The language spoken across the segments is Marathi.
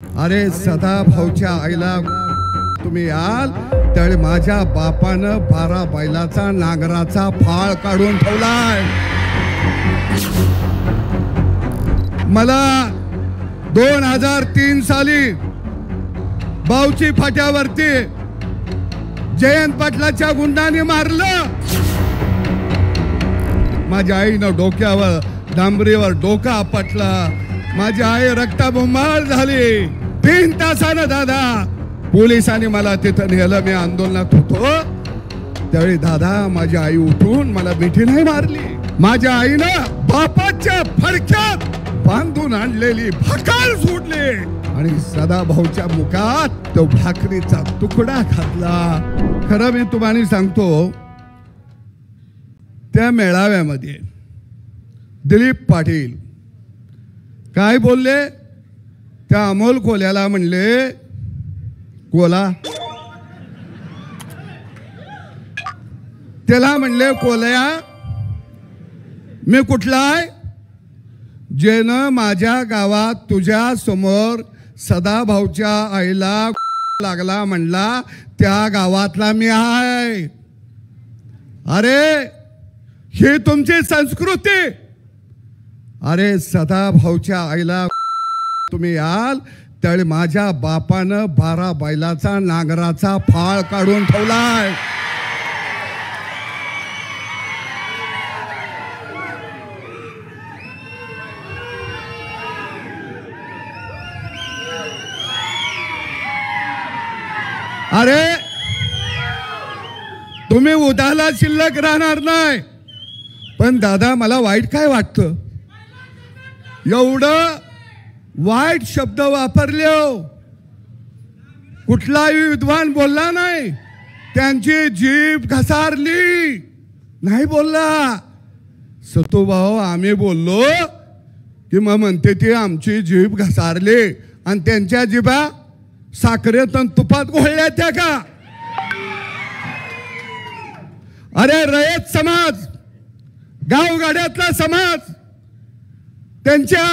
अरे सदा भाऊच्या आईला तुम्ही याल त्यावेळी माझ्या बापानं 12 बैलाचा नांगराचा फाळ काढून ठेवलाय. मला 2003 साली बाऊची फाट्यावरती जयंत पाटलाच्या गुंडाने मारलं. माझ्या आईनं डोक्यावर डांबरीवर डोका आपटला. माझी आई रक्ताबंबाळ झाली. 3 तासानं दादा पोलिसांनी मला तिथं नेलं. मी आंदोलनात होतो त्यावेळी दादा माझी आई उठून मला मिठी नाही मारली. माझ्या आईनं बापाच्या फडक्यात बांधून आणलेली भाकर सोडली आणि सदा भाऊच्या मुखात तो भाकरीचा तुकडा घातला. खरं मी तुम्हाला सांगतो त्या मेळाव्यामध्ये दिलीप पाटील काय बोलले. त्या अमोल कोल्याला म्हणले कोला, त्याला म्हणले कोल्या मी कुठला आहे जेनं माझ्या गावात तुझ्या समोर सदा भाऊच्या आईला लागला म्हणला त्या गावातला मी आहे. अरे ही तुमची संस्कृती. अरे सदा भाऊच्या आईला तुम्ही याल त्यावेळी माझ्या बापानं 12 बैलाचा नांगराचा फाळ काढून ठेवलाय. अरे तुम्ही उद्याला शिल्लक राहणार नाही. पण दादा मला वाईट काय वाटतं एवढं वाईट शब्द वापरले हो. कुठलाही विद्वान बोलला नाही. त्यांची जीभ घसारली नाही बोलला. सतुभाऊ आम्ही बोललो की मग म्हणते ती आमची जीभ घसारली आणि त्यांच्या जिभा साखरेत आणि तुपात घोळल्या त्या का. अरे रयत समाज गावगाड्यातला समाज त्यांच्या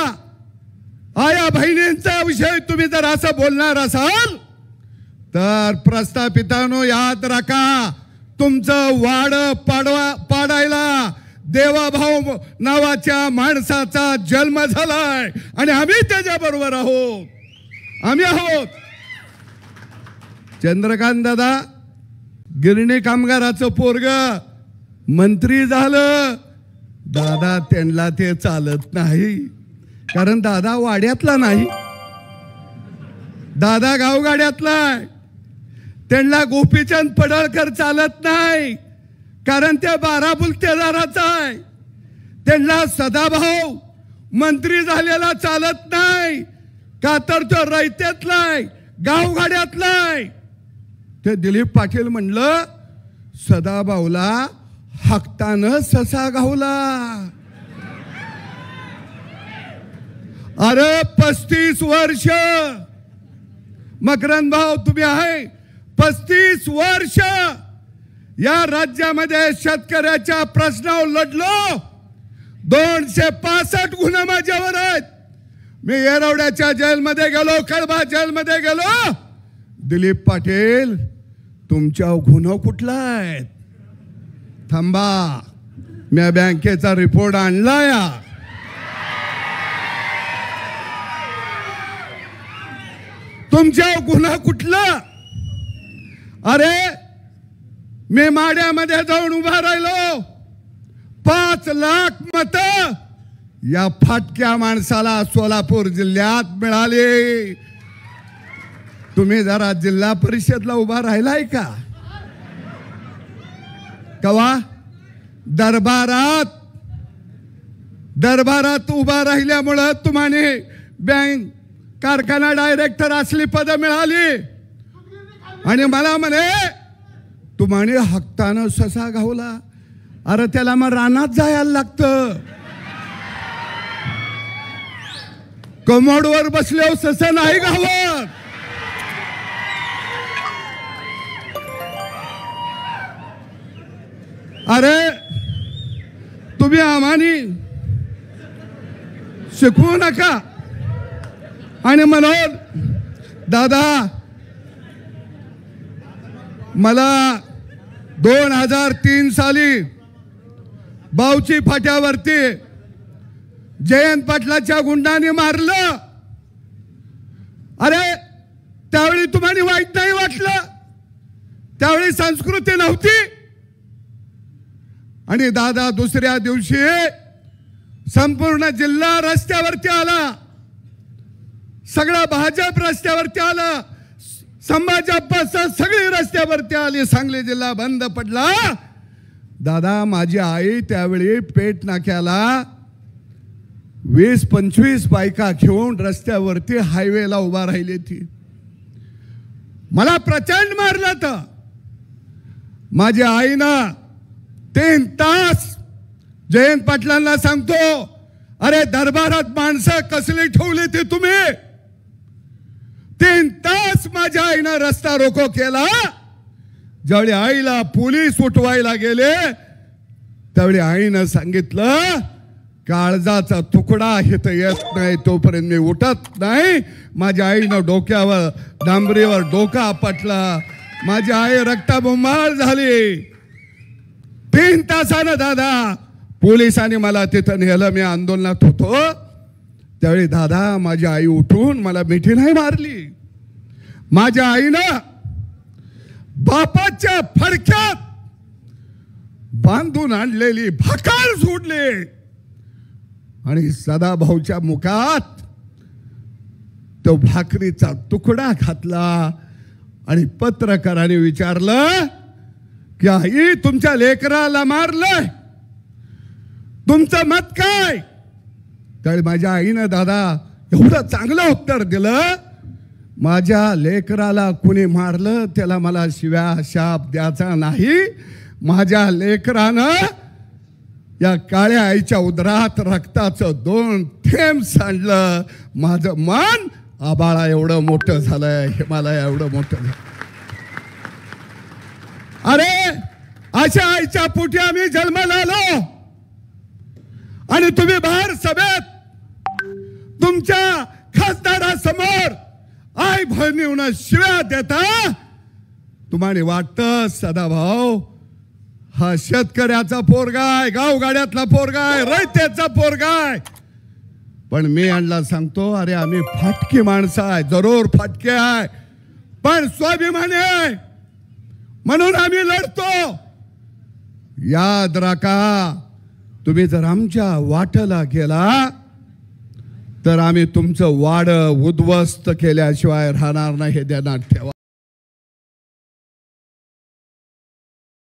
आया बहिणींचा विषय तुम्ही जर असं बोलणार असाल तर प्रस्थापितांनो याद राखा तुमचं वाड पाडायला देवाभाऊ नावाच्या माणसाचा जन्म झालाय आणि आम्ही त्याच्या बरोबर आहोत. आम्ही आहोत. चंद्रकांत दादा गिरणी कामगाराचं पोरग मंत्री झालं. दादा त्यांना ते चालत नाही कारण दादा वाड्यातला नाही. दादा गावगाड्यातला. त्यांना गोपीचंद पडळकर चालत नाही कारण त्या 12 बुलतेदाराचा आहे. त्यांना सदाभाऊ मंत्री झालेला चालत नाही का तर तो रयतेतला आहे गावगाड्यातला आहे. ते दिलीप पाटील म्हणलं सदाभाऊला हक्तानं ससा गावला. अरे 35 वर्ष मकरंद भाऊ तुम्ही आहे 35 वर्ष या राज्यामध्ये शेतकऱ्याच्या प्रश्नावर लढलो. 265 गुन्हे माझ्यावर आहेत. मी येरवड्याच्या जेलमध्ये गेलो, कळबा जेलमध्ये गेलो. दिलीप पाटील तुमच्या गुन्हा कुठला आहे. थांबा मी बँकेचा रिपोर्ट आणलाय. तुमच्या गुन्हा कुठला. अरे मी माड्यामध्ये जाऊन उभा राहिलो. 5 लाख मत या फाटक्या माणसाला सोलापूर जिल्ह्यात मिळाले. तुम्ही जरा जिल्हा परिषदला उभा राहिलाय का कवा. दरबारात उभा राहिल्यामुळं तुम्हाला बँक कारखाना डायरेक्टर असली पद मिळाली आणि मला म्हणे तुम्हाला हक्तानं ससा गावला. अरे त्याला मग रानात जायला लागतं. कमोडवर बसले ससा नाही गावत. अरे तुम्ही आम्हानी शिकवू नका आणि म्हणून दादा मला 2003 साली बावची फाट्यावरती जयंत पाटलाच्या गुंडांनी मारलं. अरे त्यावेळी तुम्हाला वाईट नाही वाटलं? त्यावेळी संस्कृती नव्हती. आणि दादा दुसऱ्या दिवशी संपूर्ण जिल्हा रस्त्यावरती आला, सगळा भाजप रस्त्यावरती आला, संभाजप सगळी रस्त्यावरती आली, सांगली जिल्हा बंद पडला. दादा माझी आई त्यावेळी पेठ नाक्याला 20-25 बायका घेऊन रस्त्यावरती हायवेला उभा राहिली. ती मला प्रचंड मारलं. तर माझ्या आईनं 3 तास जयंत पाटलांना सांगतो, अरे दरबारात माणसं कसली ठेवली ती तुम्ही? 3 तास माझ्या आईनं रस्ता रोको केला. ज्यावेळी आईला पोलीस उठवायला गेले त्यावेळी आईनं सांगितलं, काळजाचा तुकडा इथं येत नाही तोपर्यंत मी उठत नाही. माझ्या आईनं डोक्यावर डांबरीवर डोका आपटला. माझी आई रक्ताबोंबाळ झाली. 3 तासानं दादा पोलिसांनी मला तिथं नेलं. मी आंदोलनात होतो त्यावेळी दादा माझी आई उठून मला मिठी नाही मारली. माझ्या आईनं बापाच्या फडक्यात बांधून आणलेली भाकर सोडली आणि सदाभाऊच्या मुखात तो भाकरीचा तुकडा घातला. आणि पत्रकाराने विचारलं की आई तुमच्या लेकराला मारलंय, तुमचं मत काय? त्यावेळी माझ्या आईनं दादा एवढं चांगलं उत्तर दिलं, माझ्या लेकराला कुणी मारलं त्याला मला शिव्या शाप द्यायचा नाही. माझ्या लेकरानं या काळ्या आईच्या उदरात रक्ताचं 2 थेंब सांडलं. माझं मन आबाळा एवढं मोठं झालंय, हिमालय एवढं मोठं झालं. अरे अशा आईच्या पोटी आम्ही जन्माला आलो आणि तुम्ही बाहेर सभेत तुमच्या खासदारासमोर आई बहिणीनं शिव्या देता. तुम्हाला वाटतं सदाभाऊ हा शेतकऱ्याचा पोरगाय, गावगाड्यातला पोरगाय, रयतेचा पोरगाय. पण मी यांना सांगतो, अरे आम्ही फाटकी माणसं आहे, जरूर फाटके आहे, पण स्वाभिमानी आहे म्हणून आम्ही लढतो. याद राखा, तुम्ही जर आमच्या वाटेला गेला तर आम्ही तुमचं वाड उद्ध्वस्त केल्याशिवाय राहणार नाही, हे ध्यानात ठेवा.